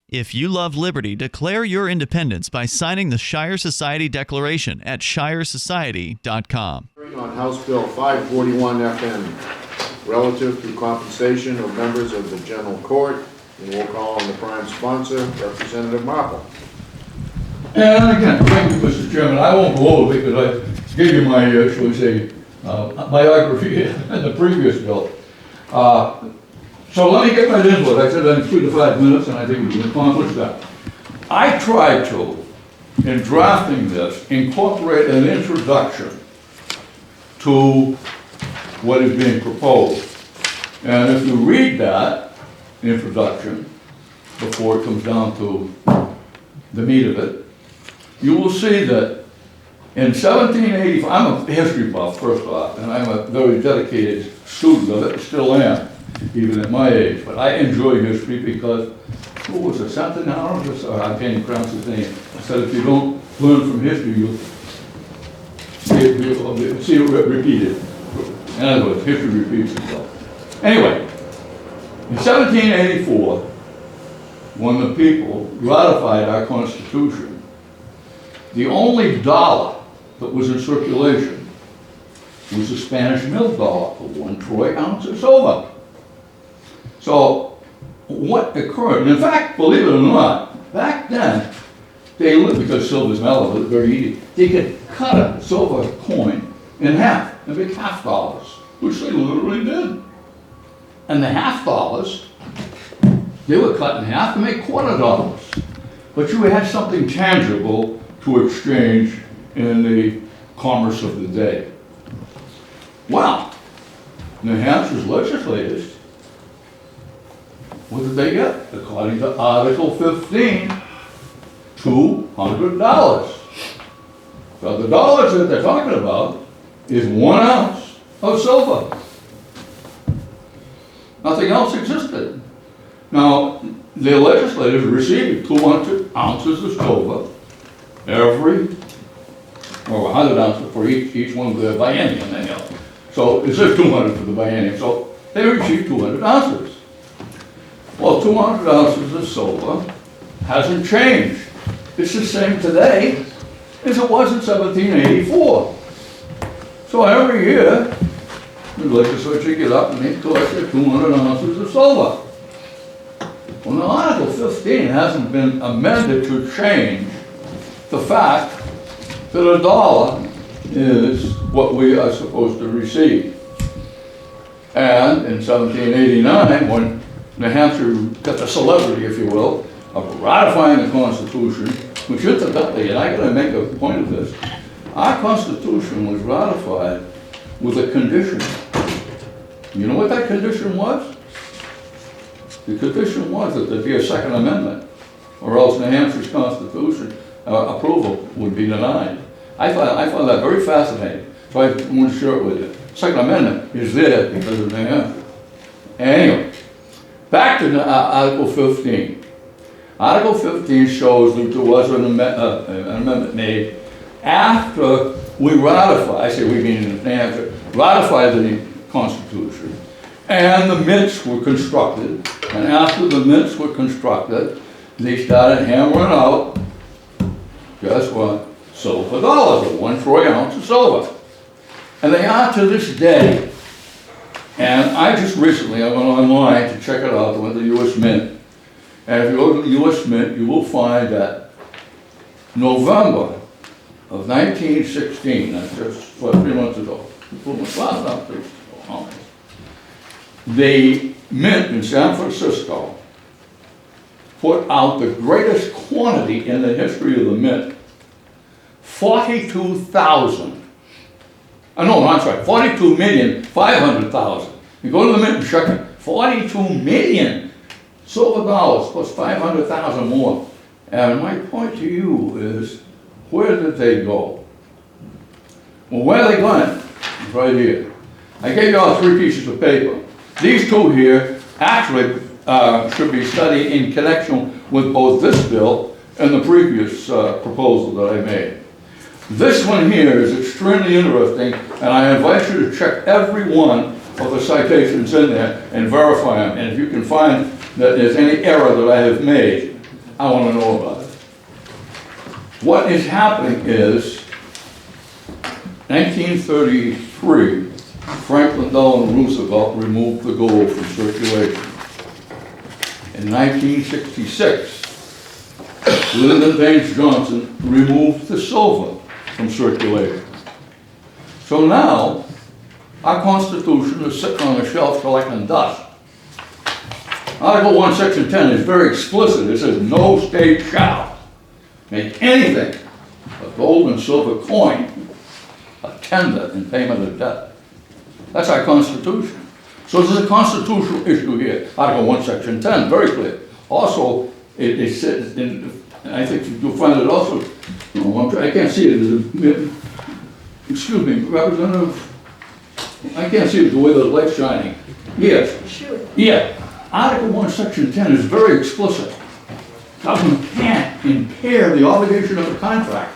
If you love liberty, declare your independence by signing the Shire Society Declaration at shiresociety.com. On House Bill 541 FM, relative to compensation of members of the General Court, and we'll call on the prime sponsor, Representative Marple. And again, thank you, Mr. Chairman. I won't go over because I gave you my, shall we say, biography in the previous bill. So let me get right into it. I said in 3 to 5 minutes, and I think we can accomplish that. I tried to, in drafting this, incorporate an introduction to what is being proposed. And if you read that introduction before it comes down to the meat of it, you will see that in 1785, I'm a history buff first off, and I'm a very dedicated student of it, still am, even at my age. But I enjoy history because, who was it, Centenaris? I can't even pronounce his name. I said if you don't learn from history, you'll see it repeated. In other words, history repeats itself. Anyway, in 1784, when the people ratified our Constitution, the only dollar that was in circulation was the Spanish mill dollar for 1 troy ounce of silver. So what occurred, and in fact, believe it or not, back then, they lived, because silver's malleable, it's very easy, they could cut a silver coin in half and make half dollars, which they literally did. And the half dollars, they were cut in half to make $quarter. But you had something tangible to exchange in the commerce of the day. Well, New Hampshire's legislators, what did they get? According to Article 15, $200. So the dollars that they're talking about is 1 ounce of silver. Nothing else existed. Now, the legislators received 200 ounces of silver every, or 100 ounces for each one of the biennium anyhow. So it says 200 for the biennium, so they received 200 ounces. Well, 200 ounces of silver hasn't changed. It's the same today as it was in 1784. So every year, the legislature get up and they collect their 200 ounces of silver. Well, now Article 15 hasn't been amended to change the fact that a dollar is what we are supposed to receive. And in 1789, when New Hampshire got the celebrity, if you will, of ratifying the Constitution, which incidentally, and I gotta make a point of this, our Constitution was ratified with a condition. You know what that condition was? The condition was that there be a Second Amendment, or else New Hampshire's Constitution approval would be denied. I found that very fascinating, so I want to share it with you. Second Amendment is there because of New Hampshire. Anyway, back to Article 15. Article 15 shows that there was an amendment made after we ratified, I say we mean New Hampshire, ratified the Constitution, and the mints were constructed. And after the mints were constructed, they started hammering out, guess what? Silver dollars, 1 troy ounce of silver. And they are to this day. And I just recently, I went online to check it out, I went to the U.S. Mint. And if you go to the U.S. Mint, you will find that November of 1916, that's just, 3 months ago, the Mint in San Francisco put out the greatest quantity in the history of the Mint, 42,000. No, I'm sorry, 42,500,000. You go to the Mint and check it, 42 million silver dollars plus 500,000 more. And my point to you is, where did they go? Well, where they went is right here. I gave you all 3 pieces of paper. These 2 here actually should be studied in connection with both this bill and the previous proposal that I made. This one here is extremely interesting, and I invite you to check every one of the citations in there and verify them. And if you can find that there's any error that I have made, I want to know about it. What is happening is 1933, Franklin Delano Roosevelt removed the gold from circulation. In 1966, Lyndon Baines Johnson removed the silver from circulation. So now, our Constitution is sitting on a shelf collecting dust. Article 1, Section 10 is very explicit. It says, no state shall make anything but gold and silver coin a tender in payment of debt. That's our Constitution. So there's a constitutional issue here. Article 1, Section 10, very clear. Also, it says, I think you'll find it also, I can't see it, excuse me, Representative, I can't see it the way the light's shining. Yes. Sure. Yeah. Article 1, Section 10 is very explicit. Government can't impair the obligation of the contract.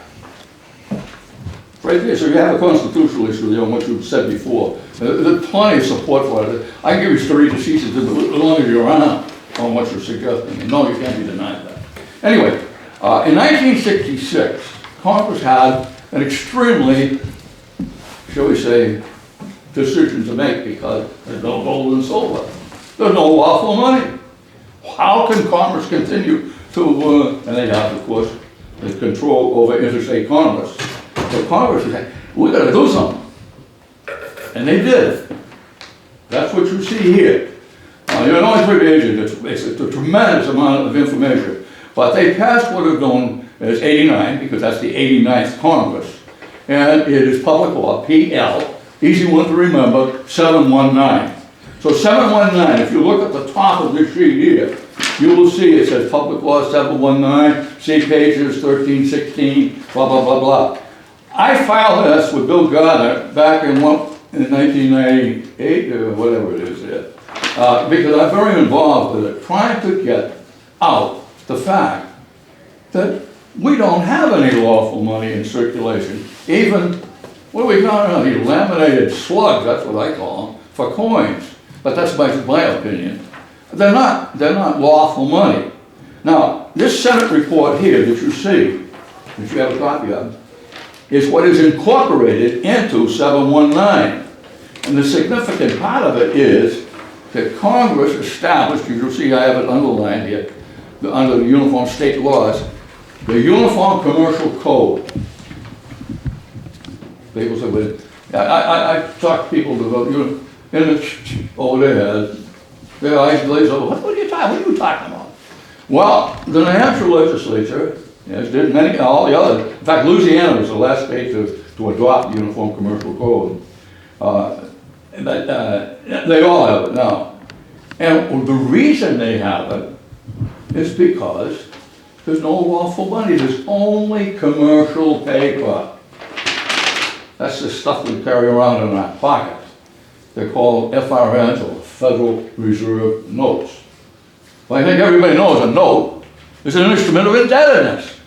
Right there, so you have a constitutional issue there on what you said before. There's plenty of support for it. I can give you story to ceases as long as you're around on what you're suggesting. And no, you can't be denied that. Anyway, in 1966, Congress had an extremely, shall we say, decision to make because there's no gold and silver. There's no lawful money. How can Congress continue to, and they have, of course, the control over interstate commerce. So Congress said, we got to do something. And they did. That's what you see here. You're only 3 pages. It's a tremendous amount of information. But they passed what is known as 89, because that's the 89th Congress. And it is public law, PL, easy one to remember, 719. So 719, if you look at the top of this sheet here, you will see it says public law 719, see pages 13, 16, blah, blah, blah, blah. I filed this with Bill Gardner back in 1998 or whatever it is there, because I'm very involved with it, trying to get out the fact that we don't have any lawful money in circulation. Even, what do we got now? These laminated slugs, that's what I call them, for coins. But that's my opinion. They're not lawful money. Now, this Senate report here that you see, that you have a copy of, is what is incorporated into 719. And the significant part of it is that Congress established, you'll see I have it underlined here, under the Uniform State Laws, the Uniform Commercial Code. People say, well, I talk to people about, over their eyes glaze over. What are you talking about? Well, the New Hampshire legislature, as did many, all the other, in fact, Louisiana was the last state to adopt the Uniform Commercial Code. They all have it now. And the reason they have it is because there's no lawful money. There's only commercial paper. That's the stuff we carry around in our pockets. They're called FRNs, or Federal Reserve Notes. Well, I think everybody knows a note is an instrument of indebtedness.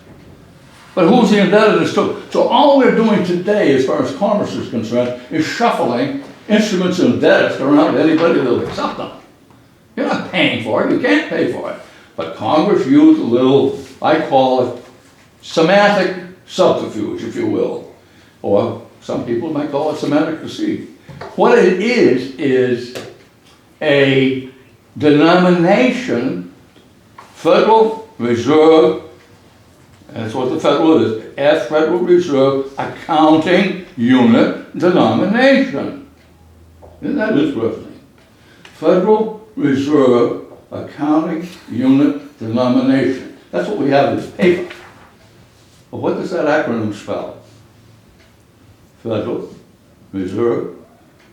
But who's the indebtedness to? So all we're doing today, as far as commerce is concerned, is shuffling instruments of indebtedness around anybody that will accept them. You're not paying for it, you can't pay for it. But Congress used a little, I call it, semantic subterfuge, if you will. Or some people might call it semantic deceit. What it is a denomination, Federal Reserve, and that's what the federal is, Federal Reserve Accounting Unit Denomination. Isn't that interesting? Federal Reserve Accounting Unit Denomination. That's what we have in this paper. But what does that acronym spell? Federal Reserve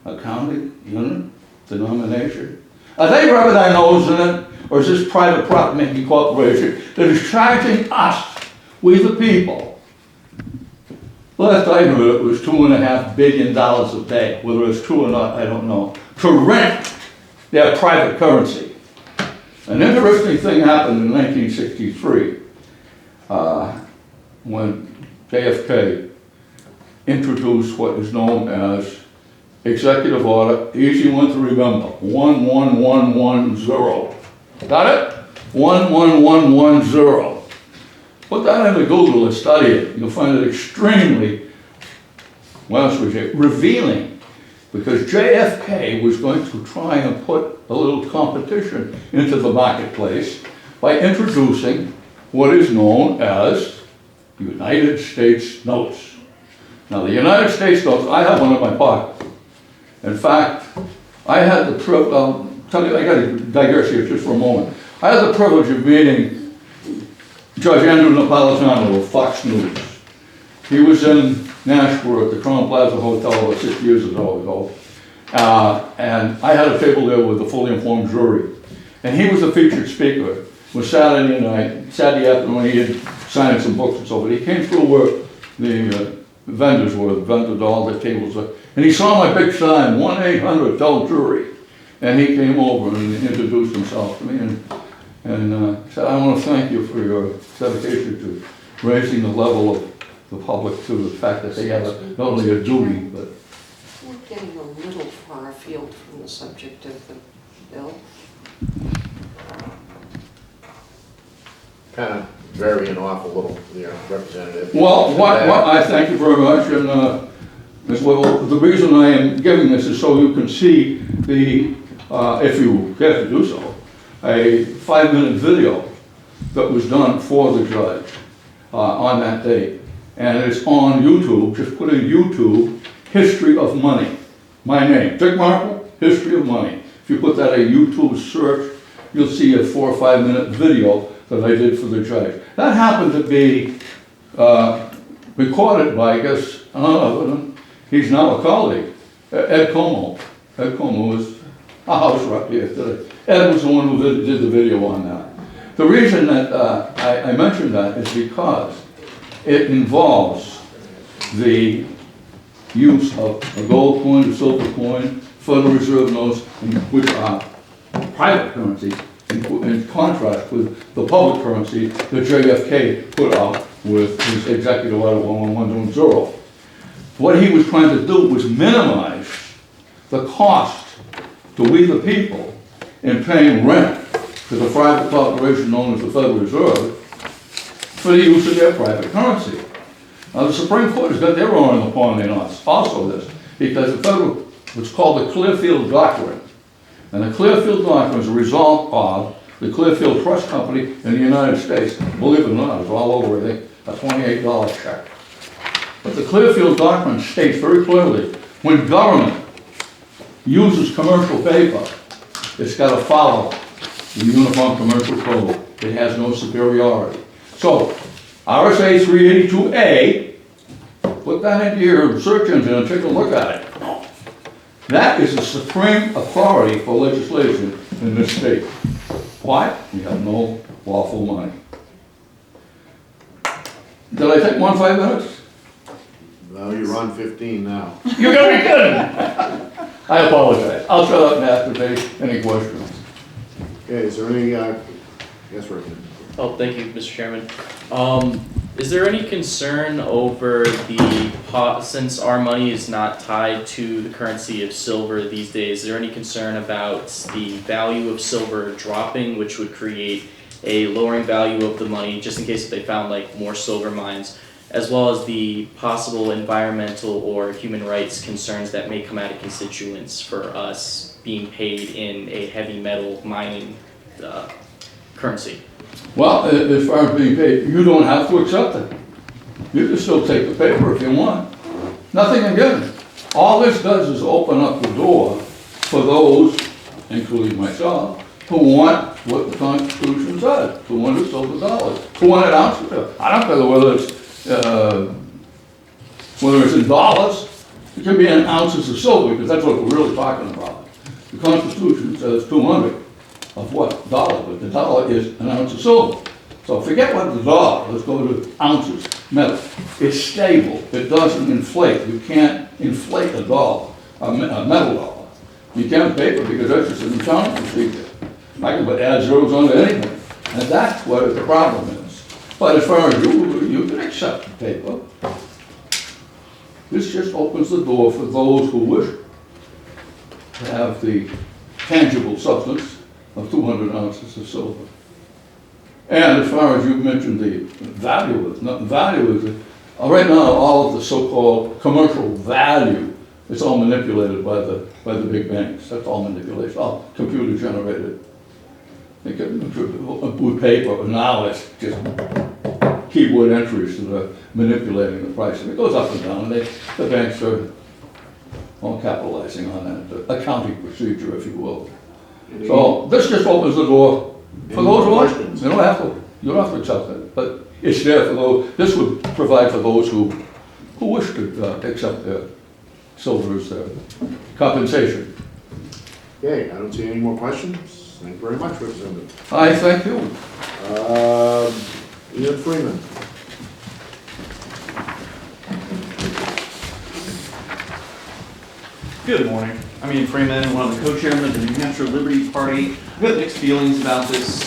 Accounting Unit Denomination. Are they rubbing their nose in it, or is this private profit-making corporation that is charging us, we the people? Last I heard it was $2.5 billion a day. Whether it's true or not, I don't know. To rent their private currency. An interesting thing happened in 1963 when JFK introduced what is known as Executive Order, easy one to remember, 11110. Got it? 11110. Put that into Google and study it. You'll find it extremely, well, should we say, revealing. Because JFK was going to try and put a little competition into the marketplace by introducing what is known as United States notes. Now, the United States notes, I have one in my pocket. In fact, I had the privilege, I'll tell you, I got to digress here just for a moment. I had the privilege of meeting Judge Andrew Napolitano of Fox News. He was in Nashville at the Crown Plaza Hotel about 6 years ago. And I had a table there with a fully informed jury. And he was the featured speaker. It was Saturday night, Saturday afternoon, he had signed some books and so forth. He came through where the vendors were, vended all the tables. And he saw my big sign, 1-800-TELL-JURY. And he came over and introduced himself to me and said, I want to thank you for your dedication to raising the level of the public to the fact that they have not only a duty, but... We're getting a little far afield from the subject of the bill. Kind of varying off a little, Representative. Well, what I thank you very much, and the reason I am giving this is so you can see the, if you care to do so, a 5-minute video that was done for the judge on that date. And it's on YouTube. Just put in YouTube, History of Money. My name, Dick Marple, History of Money. If you put that in YouTube search, you'll see a 4 or 5 minute video that I did for the judge. That happened to be recorded by, I guess, he's now a colleague, Ed Como. Ed Como was a house rep here today. Ed was the one who did the video on that. The reason that I mentioned that is because it involves the use of a gold coin, a silver coin, Federal Reserve notes, which are private currency, in contrast with the public currency that JFK put out with his executive order 11110. What he was trying to do was minimize the cost to we the people in paying rent to the private corporation known as the Federal Reserve for the use of their private currency. Now the Supreme Court has got their own in the pond in us, also this, because the federal, what's called the Clearfield Doctrine. And the Clearfield Doctrine is a result of the Clearfield Trust Company in the United States. Believe it or not, it's all over, I think, a $28 check. But the Clearfield Doctrine states very clearly, when government uses commercial paper, it's got to follow the Uniform Commercial Code. It has no superiority. So, RSA 382A, put that into your search engine and take a look at it. That is the supreme authority for legislation in this state. Why? We have no lawful money. Did I take 5 minutes? No, you're on 15 now. You're gonna be kidding! I apologize. I'll shut up and ask if any questions. Okay, is there any, yes, Representative? Oh, thank you, Mr. Chairman. Is there any concern over since our money is not tied to the currency of silver these days, is there any concern about the value of silver dropping, which would create a lowering value of the money, just in case if they found like more silver mines, as well as the possible environmental or human rights concerns that may come out of constituents for us being paid in a heavy metal mining currency? Well, as far as being paid, you don't have to accept it. You can still take the paper if you want. Nothing again. All this does is open up the door for those, including myself, who want what the Constitution says, 200 silver dollars, 200 ounces. I don't care whether it's in dollars. It can be in ounces of silver, because that's what we're really talking about. The Constitution says 200 of what? Dollar, but the dollar is an ounce of silver. So forget what the dollar, let's go to ounces, metal. It's stable, it doesn't inflate. You can't inflate a dollar, a metal dollar. You can't paper because that's just an accounting procedure. I can add zeros onto anything, and that's what the problem is. But as far as you can accept the paper. This just opens the door for those who wish to have the tangible substance of 200 ounces of silver. And as far as you mentioned the value is, right now, all of the so-called commercial value, it's all manipulated by the big banks. That's all manipulation, all computer generated. They get with paper, but now it's just keyboard entries that are manipulating the price. And it goes up and down, and the banks are all capitalizing on that, accounting procedure, if you will. So this just opens the door for those who want. You don't have to accept it, but it's there for those. This would provide for those who wish to accept their silver as their compensation. Okay, I don't see any more questions. Thank you very much, Representative. I thank you. Ian Freeman. Good morning. I'm Ian Freeman, one of the co-chairmen of the New Hampshire Liberty Party. I've got mixed feelings about this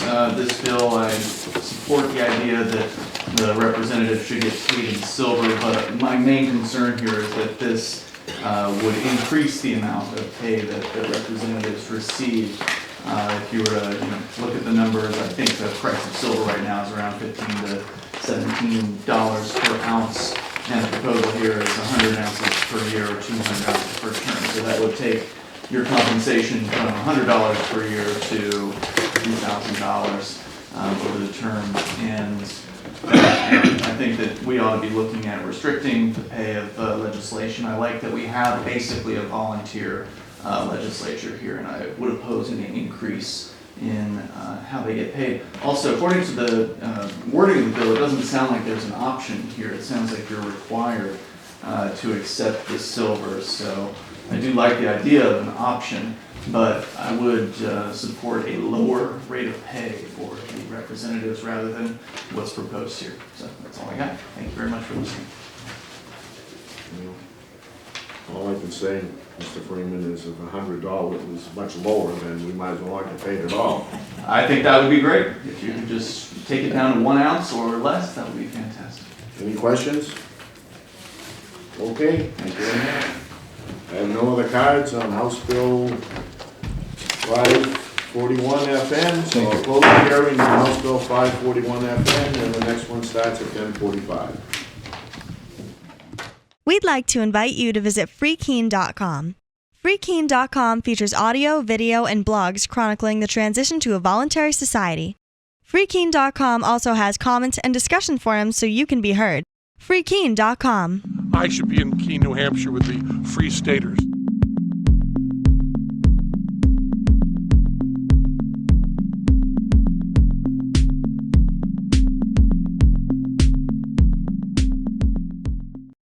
bill. I support the idea that the representative should get paid in silver, but my main concern here is that this would increase the amount of pay that the representatives receive. If you were to look at the numbers, I think the price of silver right now is around $15 to $17 per ounce. And the proposal here is 100 ounces per year or 200 ounces per term. So that would take your compensation from $100 per year to $2,000 over the term. And I think that we ought to be looking at restricting the pay of legislation. I like that we have basically a volunteer legislature here, and I would oppose any increase in how they get paid. Also, according to the wording of the bill, it doesn't sound like there's an option here. It sounds like you're required to accept the silver. So I do like the idea of an option, but I would support a lower rate of pay for the representatives rather than what's proposed here. So that's all I got. Thank you very much for listening. All I can say, Mr. Freeman, is if $100 is much lower, then we might as well not get paid at all. I think that would be great. If you could just take it down to 1 ounce or less, that would be fantastic. Any questions? Okay, thank you very much. I have no other cards on House Bill 541 FN, so I'll close the hearing on House Bill 541 FN, and the next one starts at 10:45. We'd like to invite you to visit freekeen.com. Freekeen.com features audio, video, and blogs chronicling the transition to a voluntary society. Freekeen.com also has comments and discussion forums so you can be heard. Freekeen.com. I should be in Keene, New Hampshire with the Free Staters.